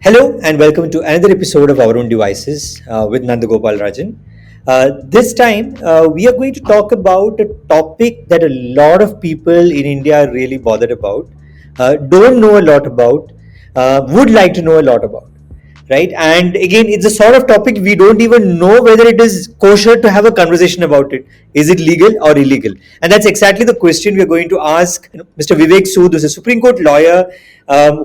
Hello and welcome to another episode of Our Own Devices with Nandagopal Rajan. This time, we are going to talk about a topic that a lot of people in India are really bothered about, don't know a lot about, would like to know a lot about, right? And again, it's a sort of topic we don't even know whether it is kosher to have a conversation about it. Is it legal or illegal? And that's exactly the question we are going to ask Mr. Vivek Sood, who's a Supreme Court lawyer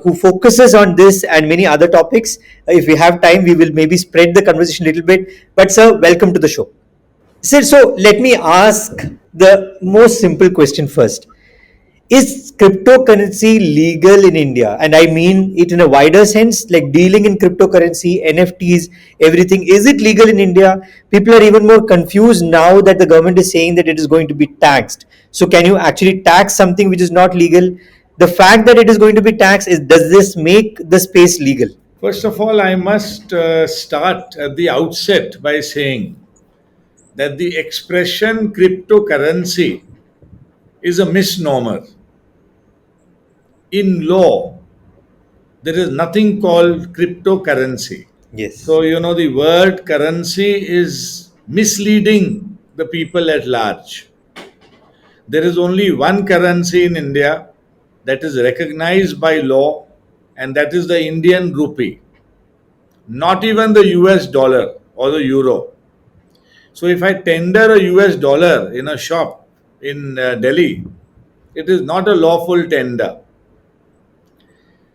who focuses on this and many other topics. If we have time, we will maybe spread the conversation a little bit. But, sir, welcome to the show. Sir, so let me ask the most simple question first. Is cryptocurrency legal in India? And I mean it in a wider sense, like dealing in cryptocurrency, NFTs, everything. Is it legal in India? People are even more confused now that the government is saying that it is going to be taxed. So, can you actually tax something which is not legal? The fact that it is going to be taxed is, does this make the space legal? First of all, I must start at the outset by saying that the expression cryptocurrency is a misnomer. In law, there is nothing called cryptocurrency. Yes. So, the word currency is misleading the people at large. There is only one currency in India that is recognized by law, and that is the Indian rupee, not even the US dollar or the euro. So if I tender a US dollar in a shop in Delhi, it is not a lawful tender.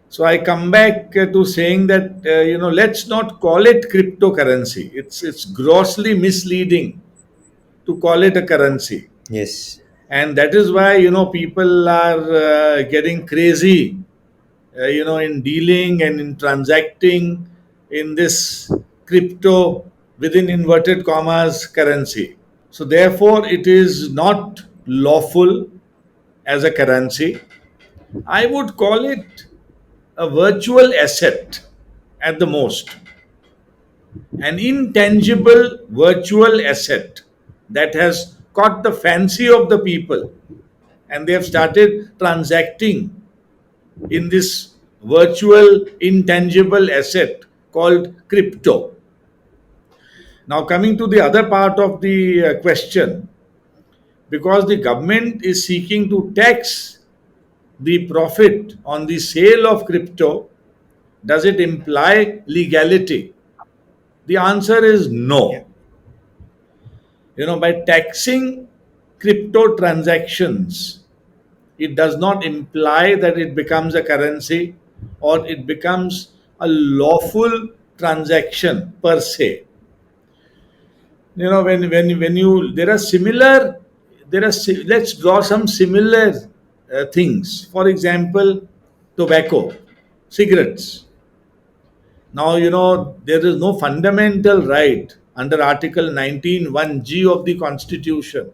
So I come back to saying that let's not call it cryptocurrency. It's grossly misleading to call it a currency, Yes. and that is why people are getting crazy, in dealing and in transacting in this crypto within inverted commas currency. So, therefore, it is not lawful as a currency. I would call it a virtual asset at the most, an intangible virtual asset that has caught the fancy of the people, and they have started transacting in this virtual intangible asset called crypto. Now, coming to the other part of the question, because the government is seeking to tax the profit on the sale of crypto, does it imply legality? The answer is Yeah. no. By taxing crypto transactions, it does not imply that it becomes a currency or it becomes a lawful transaction per se. When you there are similar there are si- let's draw some similar things. For example, tobacco, cigarettes. Now there is no fundamental right under article 19(1)(g) of the constitution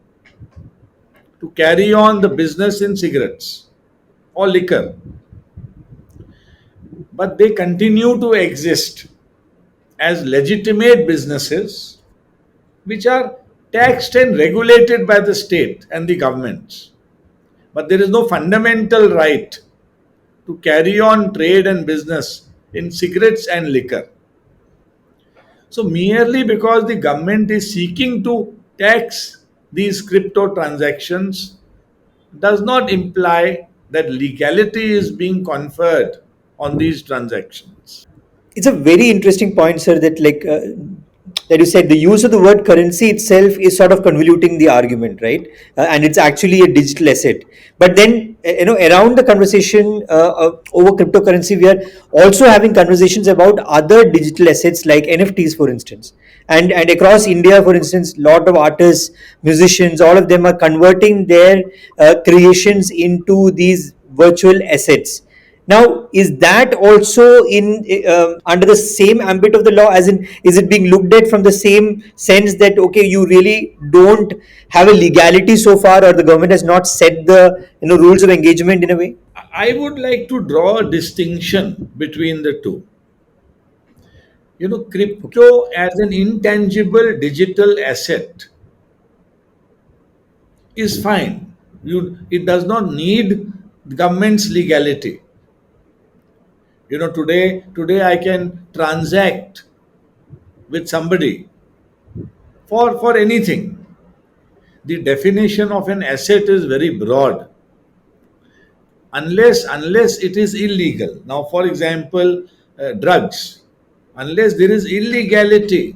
to carry on the business in cigarettes or liquor, but they continue to exist as legitimate businesses which are taxed and regulated by the state and the governments. But there is no fundamental right to carry on trade and business in cigarettes and liquor. So, merely because the government is seeking to tax these crypto transactions does not imply that legality is being conferred on these transactions. It's a very interesting point, sir, that you said the use of the word currency itself is sort of convoluting the argument, right? And it's actually a digital asset. But then, around the conversation over cryptocurrency, we are also having conversations about other digital assets like NFTs, for instance. And across India, for instance, lot of artists, musicians, all of them are converting their creations into these virtual assets. Now, is that also in under the same ambit of the law? As in, is it being looked at from the same sense that okay, you really don't have a legality so far, or the government has not set the rules of engagement in a way? I would like to draw a distinction between the two. Okay. Crypto as an intangible digital asset is fine. It does not need government's legality. Today I can transact with somebody for anything. The definition of an asset is very broad, unless it is illegal. Now, for example, drugs, unless there is illegality,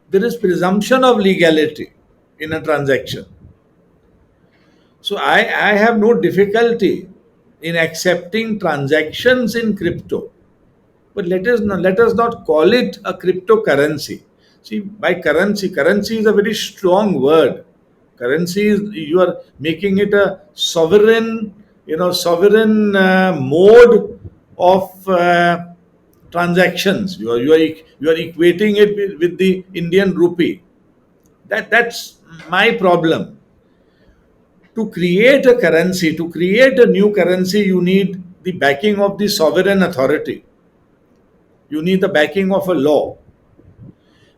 there is presumption of legality in a transaction. So I have no difficulty in accepting transactions in crypto. But let us not call it a cryptocurrency. See, by currency is a very strong word. Currency is, you are making it a sovereign mode of transactions. You are equating it with the Indian rupee. That's my problem. To create a currency, to create a new currency, you need the backing of the sovereign authority. You need the backing of a law.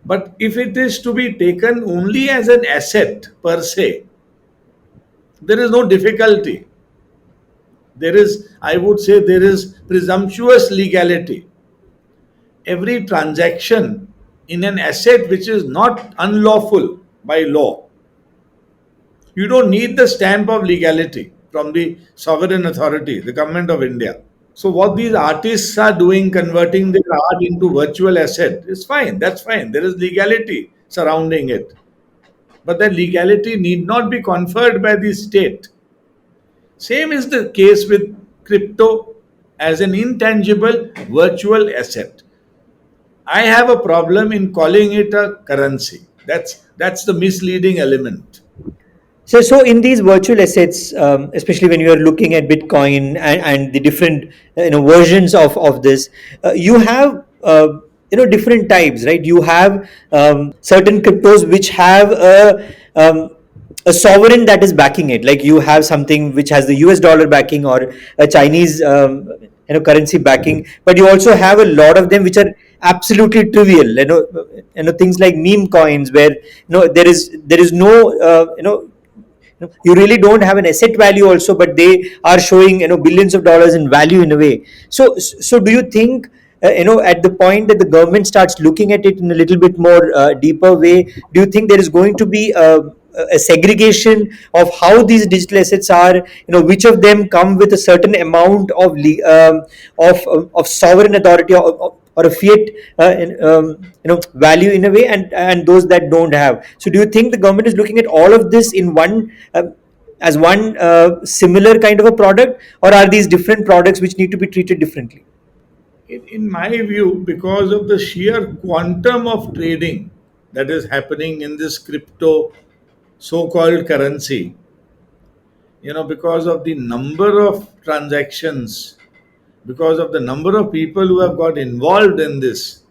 But if it is to be taken only as an asset per se, there is no difficulty. There is, I would say, there is presumptuous legality. Every transaction in an asset which is not unlawful by law, you don't need the stamp of legality from the sovereign authority, the government of India. So what these artists are doing, converting their art into virtual asset, is fine. That's fine. There is legality surrounding it. But that legality need not be conferred by the state. Same is the case with crypto as an intangible virtual asset. I have a problem in calling it a currency. That's the misleading element. So in these virtual assets, especially when you are looking at Bitcoin and the different versions of this, you have different types, right? You have certain cryptos which have a sovereign that is backing it. Like you have something which has the US dollar backing or a Chinese currency backing, but you also have a lot of them which are absolutely trivial. Things like meme coins where there is no you really don't have an asset value also, but they are showing billions of dollars in value in a way. So do you think at the point that the government starts looking at it in a little bit more deeper way, do you think there is going to be a segregation of how these digital assets are, which of them come with a certain amount of of sovereign authority, or a fiat value in a way, and those that don't have? So do you think the government is looking at all of this in one as one similar kind of a product, or are these different products which need to be treated differently? In my view, because of the sheer quantum of trading that is happening in this crypto so-called currency, because of the number of transactions, because of the number of people who have got involved in this,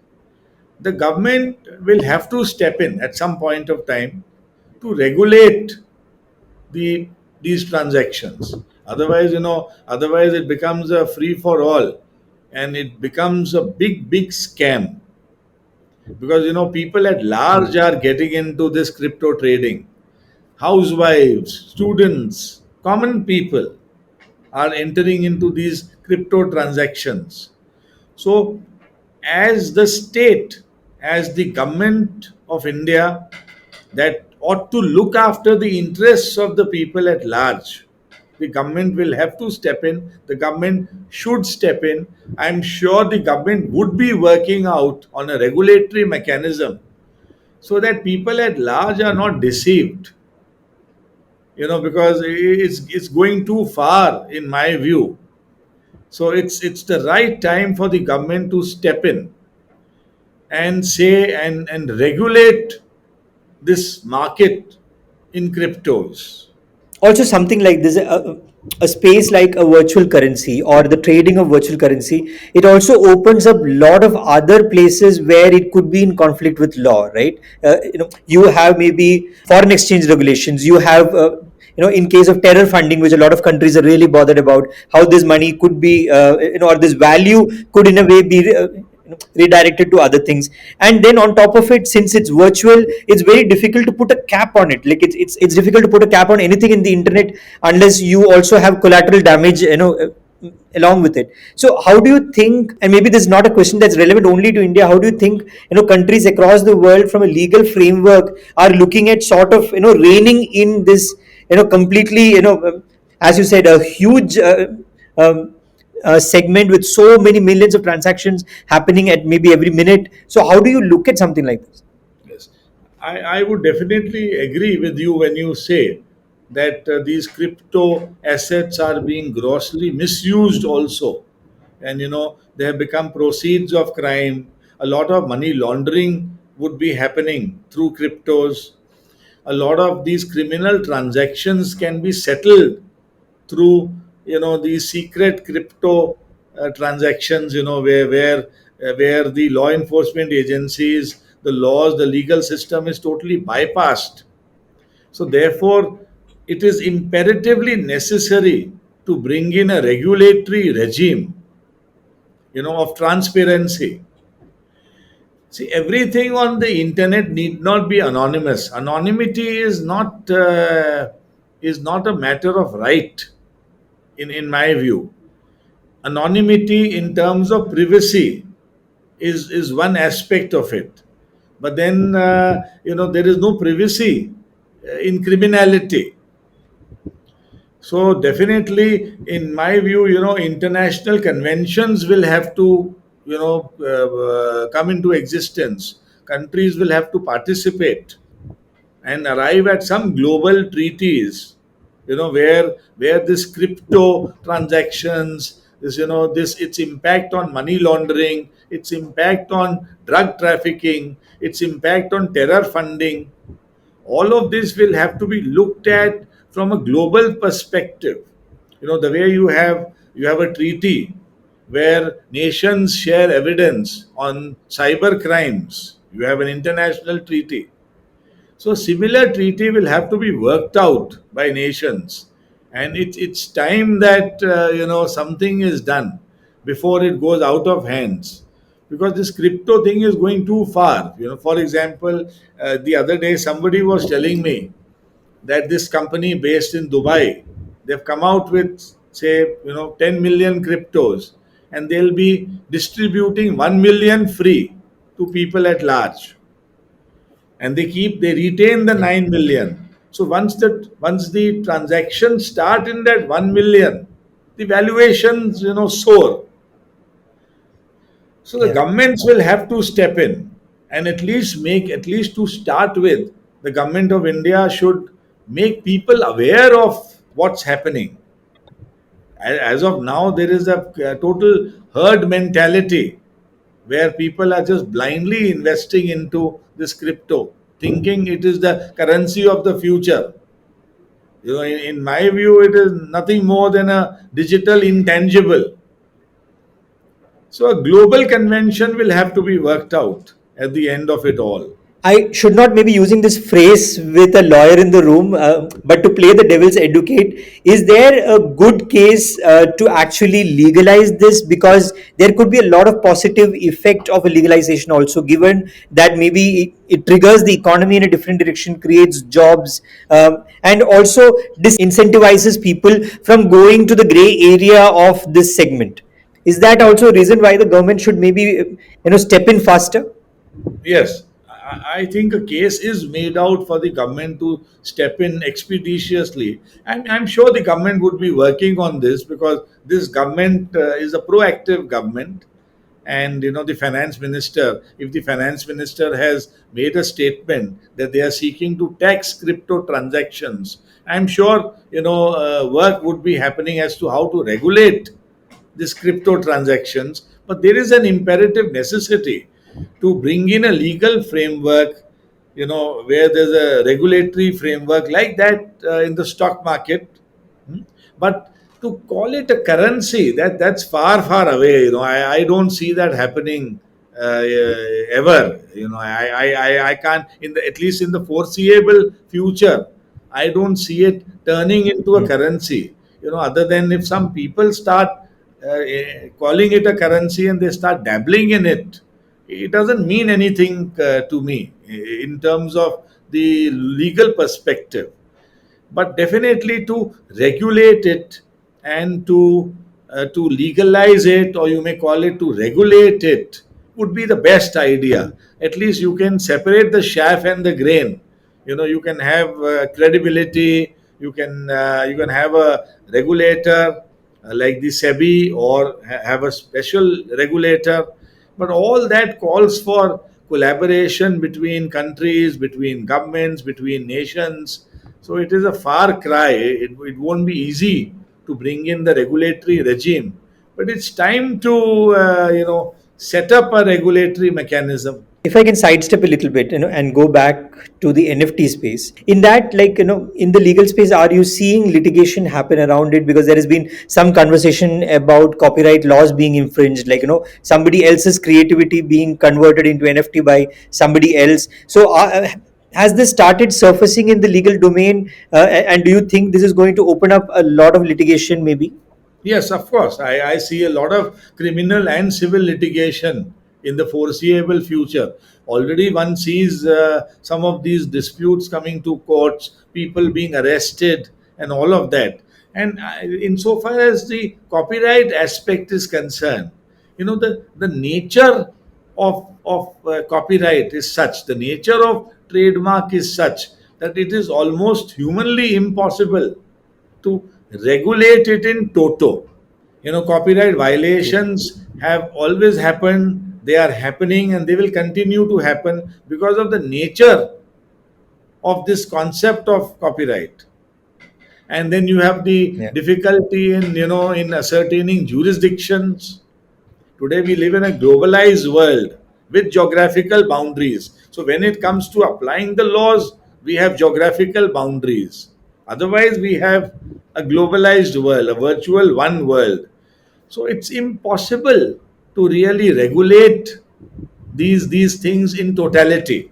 the government will have to step in at some point of time to regulate the these transactions. Otherwise it becomes a free for all, and it becomes a big scam, because people at large are getting into this crypto trading. Housewives, students, common people are entering into these crypto transactions. So, as the state, as the government of India, that ought to look after the interests of the people at large, the government will have to step in. The government should step in. I'm sure the government would be working out on a regulatory mechanism so that people at large are not deceived, because it's going too far in my view. So it's the right time for the government to step in and say and regulate this market in cryptos. Also, something like this, a space like a virtual currency or the trading of virtual currency, it also opens up a lot of other places where it could be in conflict with law, right? You have maybe foreign exchange regulations, you have in case of terror funding, which a lot of countries are really bothered about, how this money could be or this value could in a way be redirected to other things. And then on top of it, since it's virtual, it's very difficult to put a cap on it. Like it's difficult to put a cap on anything in the internet unless you also have collateral damage along with it. So how do you think, and maybe this is not a question that's relevant only to India, how do you think, countries across the world from a legal framework are looking at sort of, reining in this, completely, as you said, a huge um, segment with so many millions of transactions happening at maybe every minute. So how do you look at something like this? Yes, I would definitely agree with you when you say that these crypto assets are being grossly misused also. And they have become proceeds of crime. A lot of money laundering would be happening through cryptos. A lot of these criminal transactions can be settled through these secret crypto transactions, where the law enforcement agencies, the laws, the legal system is totally bypassed. So therefore it is imperatively necessary to bring in a regulatory regime, of transparency. See, everything on the internet need not be anonymous. Anonymity is not a matter of right, in my view. Anonymity in terms of privacy is one aspect of it, but then there is no privacy in criminality. So definitely, in my view, international conventions will have to come into existence. Countries will have to participate and arrive at some global treaties, where this crypto transactions, this its impact on money laundering, its impact on drug trafficking, its impact on terror funding, all of this will have to be looked at from a global perspective. The way you have a treaty where nations share evidence on cyber crimes, you have an international treaty. So similar treaty will have to be worked out by nations, and it's time that something is done before it goes out of hands, because this crypto thing is going too far. For example, the other day somebody was telling me that this company based in Dubai, they've come out with, say, 10 million cryptos, and they'll be distributing 1 million free to people at large, and they retain the Yeah. 9 million. So once the transactions start in that 1 million, the valuations soar. So the Yeah. governments will have to step in, and at least to start with, the government of India should make people aware of what's happening. As of now, there is a total herd mentality where people are just blindly investing into this crypto, thinking it is the currency of the future. In my view, it is nothing more than a digital intangible. So a global convention will have to be worked out at the end of it all. I should not maybe using this phrase with a lawyer in the room, but to play the devil's advocate, is there a good case to actually legalize this? Because there could be a lot of positive effect of a legalization also, given that maybe it triggers the economy in a different direction, creates jobs, and also disincentivizes people from going to the gray area of this segment. Is that also a reason why the government should maybe step in faster? Yes, I think a case is made out for the government to step in expeditiously. And I'm sure the government would be working on this, because this government is a proactive government. And the finance minister, if the finance minister has made a statement that they are seeking to tax crypto transactions, I'm sure work would be happening as to how to regulate these crypto transactions. But there is an imperative necessity to bring in a legal framework, where there's a regulatory framework like that in the stock market. Hmm? But to call it a currency, that's far, far away. I don't see that happening ever. I can't, at least in the foreseeable future, I don't see it turning into a currency. Other than if some people start calling it a currency and they start dabbling in it, it doesn't mean anything to me in terms of the legal perspective. But definitely to regulate it and to to legalize it, or you may call it to regulate it, would be the best idea. At least you can separate the chaff and the grain. You can have credibility. You can have a regulator like the SEBI, or have a special regulator. But all that calls for collaboration between countries, between governments, between nations. So it is a far cry. It won't be easy to bring in the regulatory regime, but it's time to set up a regulatory mechanism. If I can sidestep a little bit, and go back to the NFT space, in that, like, in the legal space, are you seeing litigation happen around it? Because there has been some conversation about copyright laws being infringed, like, somebody else's creativity being converted into NFT by somebody else. So, has this started surfacing in the legal domain? And do you think this is going to open up a lot of litigation, maybe? Yes, of course. I see a lot of criminal and civil litigation in the foreseeable future. Already one sees some of these disputes coming to courts, people being arrested, and all of that. And insofar as the copyright aspect is concerned, the nature of copyright is such, the nature of trademark is such, that it is almost humanly impossible to regulate it in toto. Copyright violations have always happened, they are happening, and they will continue to happen because of the nature of this concept of copyright. And then you have the Yeah. difficulty in ascertaining jurisdictions. Today we live in a globalized world with geographical boundaries. So when it comes to applying the laws, we have geographical boundaries. Otherwise, we have a globalized world, a virtual one world. So it's impossible to really regulate these things in totality.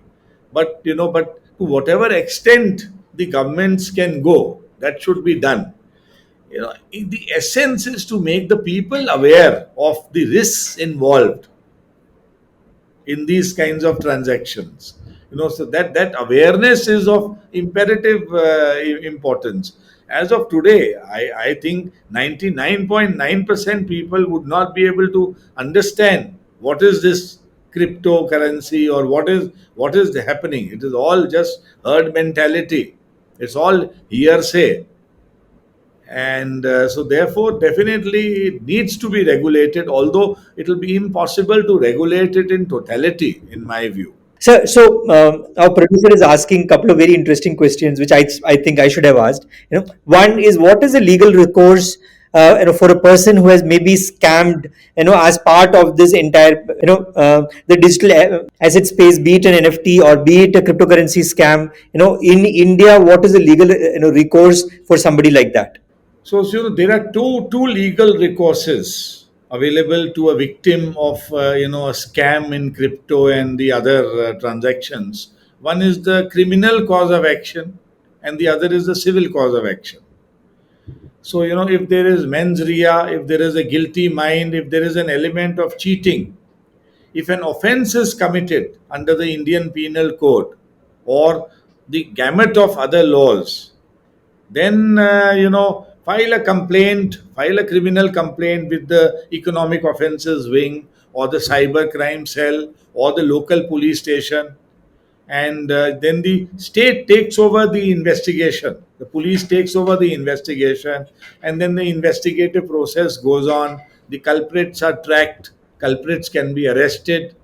But to whatever extent the governments can go, that should be done. The essence is to make the people aware of the risks involved in these kinds of transactions. So that awareness is of imperative importance. As of today, I think 99.9% people would not be able to understand what is this cryptocurrency, or what is happening. It is all just herd mentality. It's all hearsay. And so therefore definitely it needs to be regulated, although it will be impossible to regulate it in totality, in my view. So, our producer is asking a couple of very interesting questions, which I think I should have asked. One is, what is the legal recourse, for a person who has maybe scammed, as part of this entire, the digital asset space, be it an NFT or be it a cryptocurrency scam. In India, what is the legal, recourse for somebody like that? So there are two legal recourses available to a victim of a scam in crypto and the other transactions. One is the criminal cause of action, and the other is the civil cause of action. So if there is mens rea, if there is a guilty mind, if there is an element of cheating, if an offense is committed under the Indian Penal Code or the gamut of other laws, then file a criminal complaint with the economic offences wing, or the cyber crime cell, or the local police station. And then the state takes over the investigation, the police takes over the investigation, and then the investigative process goes on. The culprits are tracked, culprits can be arrested.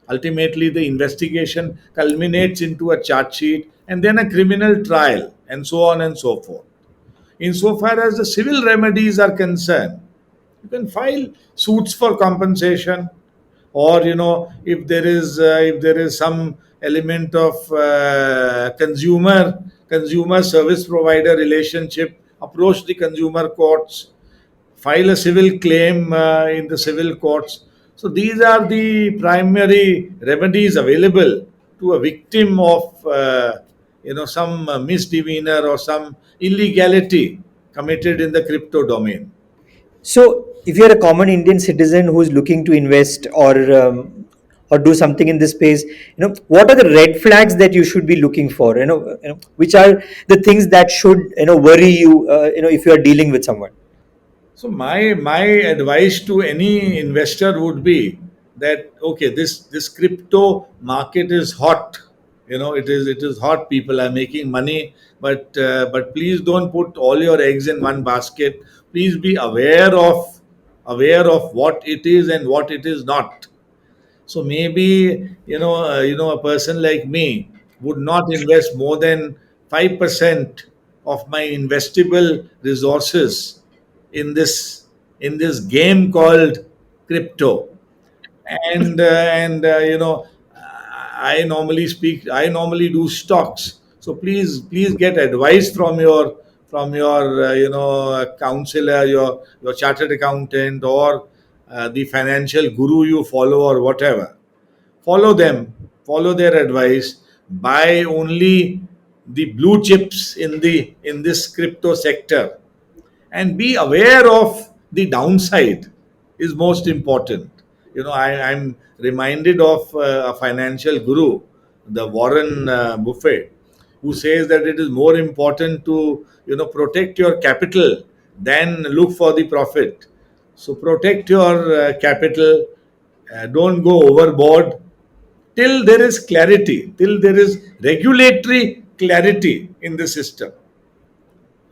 Ultimately the investigation culminates into a charge sheet, and then a criminal trial, and so on and so forth. Insofar as the civil remedies are concerned, you can file suits for compensation, or if there is some element of consumer service provider relationship, approach the consumer courts, file a civil claim in the civil courts. So these are the primary remedies available to a victim of some misdemeanor or some illegality committed in the crypto domain. So, if you're a common Indian citizen who's looking to invest, or do something in this space, what are the red flags that you should be looking for? Which are the things that should, worry you, if you are dealing with someone? So my advice to any investor would be that, okay, this crypto market is hot. It is hot. People are making money, but please don't put all your eggs in one basket. Please be aware of what it is and what it is not. So maybe, a person like me would not invest more than 5% of my investable resources in this game called crypto. And I normally do stocks. So please get advice from your counselor, your chartered accountant, or the financial guru you follow, or whatever. Follow them, follow their advice, buy only the blue chips in this crypto sector, and be aware of the downside is most important. I'm reminded of a financial guru, the Warren Buffett, who says that it is more important to protect your capital than look for the profit. So protect your capital. Don't go overboard till there is clarity, till there is regulatory clarity in the system.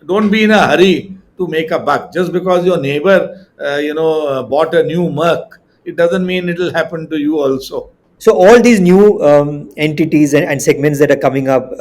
Don't be in a hurry to make a buck. Just because your neighbor bought a new Merc, it doesn't mean it will happen to you also. So all these new entities and segments that are coming up,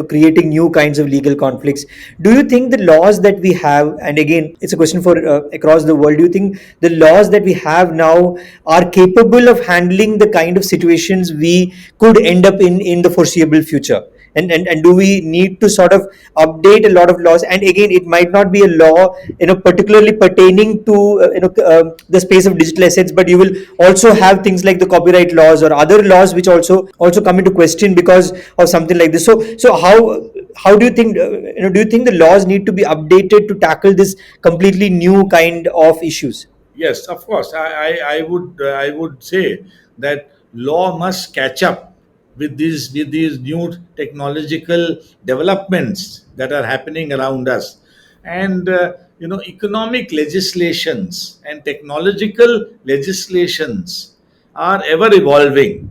creating new kinds of legal conflicts. Do you think the laws that we have, and again, it's a question for across the world, do you think the laws that we have now are capable of handling the kind of situations we could end up in the foreseeable future? And do we need to sort of update a lot of laws? And again, it might not be a law particularly pertaining to the space of digital assets, but you will also have things like the copyright laws or other laws which also come into question because of something like this. So how do you think do you think the laws need to be updated to tackle this completely new kind of issues? Yes, of course. I would say that law must catch up with these new technological developments that are happening around us, and economic legislations and technological legislations are ever evolving.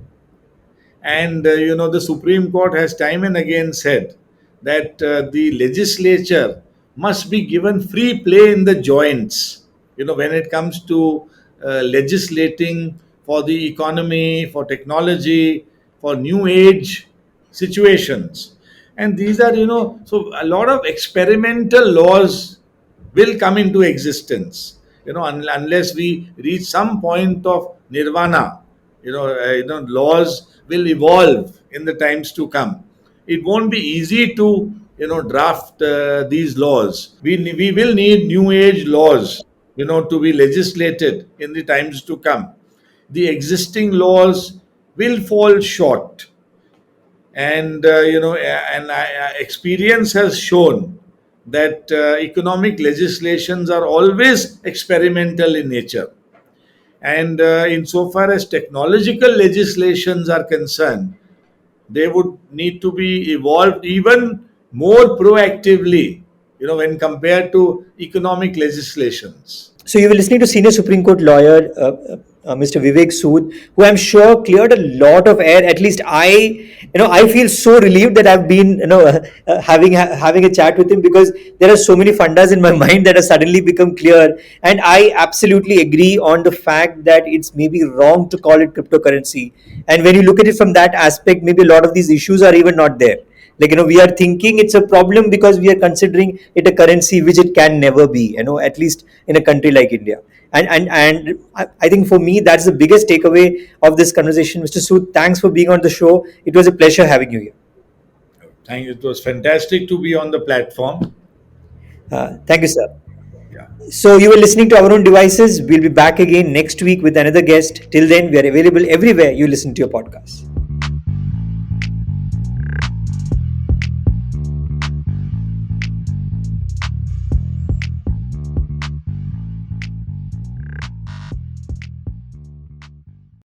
And the Supreme Court has time and again said that the legislature must be given free play in the joints. When it comes to legislating for the economy, for technology, for new age situations. And these are, so a lot of experimental laws will come into existence. Unless we reach some point of nirvana, laws will evolve in the times to come. It won't be easy to draft these laws. We will need new age laws to be legislated in the times to come. The existing laws will fall short, and experience has shown that economic legislations are always experimental in nature. And insofar as technological legislations are concerned, they would need to be evolved even more proactively, when compared to economic legislations. So you were listening to senior Supreme Court lawyer Mr. Vivek Sood, who I'm sure cleared a lot of air. At least I feel so relieved that I've been, having a chat with him, because there are so many fundas in my mind that have suddenly become clear. And I absolutely agree on the fact that it's maybe wrong to call it cryptocurrency. And when you look at it from that aspect, maybe a lot of these issues are even not there. Like, we are thinking it's a problem because we are considering it a currency which it can never be, at least in a country like India. And I think for me that's the biggest takeaway of this conversation. Mr. Sood, thanks for being on the show. It was a pleasure having you here. Thank you. It was fantastic to be on the platform. Thank you, sir. Yeah. So you were listening to Our Own Devices. We'll be back again next week with another guest. Till then, we are available everywhere you listen to your podcast.